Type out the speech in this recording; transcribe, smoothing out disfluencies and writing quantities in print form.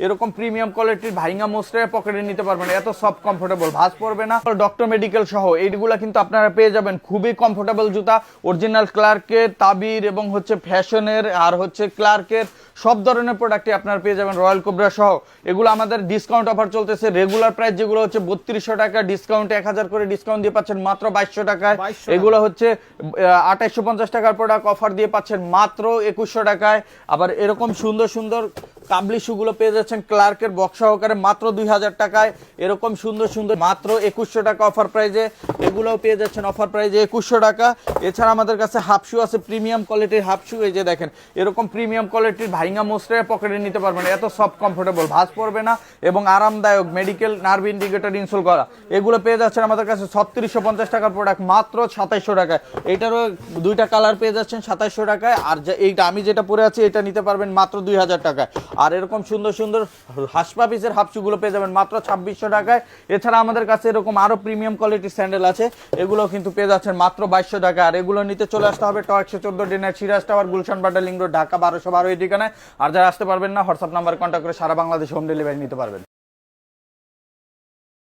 এরকম প্রিমিয়াম কোয়ালিটির ভাইঙ্গা মোস্টার পকেটে নিতে পারবেন, এত সফট কমফোর্টেবল, ভাঁজ পড়বে না। ডক্টর মেডিকেল সহ এইগুলা কিন্তু আপনারা পেয়ে যাবেন খুবই কমফোর্টেবল জুতা, অরিজিনাল ক্লার্কের, তাবির এবং হচ্ছে ফ্যাশনের আর হচ্ছে ক্লার্কের সব ধরনের প্রোডাক্টই আপনারা পেয়ে যাবেন রয়্যাল কোবরা সহ। এগুলো আমাদের ডিসকাউন্ট অফার চলতেছে, রেগুলার প্রাইস যেগুলো হচ্ছে 3200 টাকা, ডিসকাউন্টে 1000 করে ডিসকাউন্ট দিয়ে পাচ্ছেন মাত্র 2200 টাকায়। এগুলো হচ্ছে 2850 টাকার প্রোডাক্ট অফার দিয়ে পাচ্ছেন মাত্র 2100 টাকায়। আবার এরকম সুন্দর সুন্দর কাবলি শুগুলো পেয়ে যাচ্ছেন ক্লার্কের বক্স সহকারে মাত্র 2000 টাকায়। এরকম সুন্দর সুন্দর মাত্র 2100 টাকা অফার প্রাইজে, এগুলোও পেয়ে যাচ্ছেন অফার প্রাইজে 2100 টাকা। এছাড়া আমাদের কাছে হাফ শু আছে, প্রিমিয়াম কোয়ালিটির হাফ শু, এই যে দেখেন এরকম প্রিমিয়াম কোয়ালিটির ভাইঙ্গা মোস্টার পকেটে নিতে পারবেন, এত সফট কমফোর্টেবল, ভাঁজ পড়বে না এবং আরামদায়ক, মেডিকেল নার্ভ ইন্ডিকেটর ইনস্টল করা। এগুলো পেয়ে যাচ্ছেন আমাদের কাছে 3650 টাকার প্রোডাক্ট মাত্র 2700 টাকায়। এইটারও দুইটা কালার পেয়ে যাচ্ছেন 2700 টাকায়। আর এইটা আমি যেটা পরে আছি এটা নিতে পারবেন মাত্র 2000 টাকায়। আর এরকম সুন্দর সুন্দর হাসপা পিসের হাফশুগুলো পেয়ে যাবেন মাত্র 2600 টাকায়। এছাড়া আমাদের কাছে এরকম আরো প্রিমিয়াম কোয়ালিটির স্যান্ডেল আছে, এগুলো কিন্তু পেয়ে যাচ্ছেন মাত্র 2200 টাকা। আর এগুলো নিতে চলে আসতে হবে টক 114 dinner Siraj tower, Gulshan Badda link road, Dhaka 1212 এই ঠিকানায়। আর যারা আসতে পারবেন না হোয়াটসঅ্যাপ নাম্বার কন্ট্যাক্ট করে সারা বাংলাদেশ হোম ডেলিভারি নিতে পারবেন।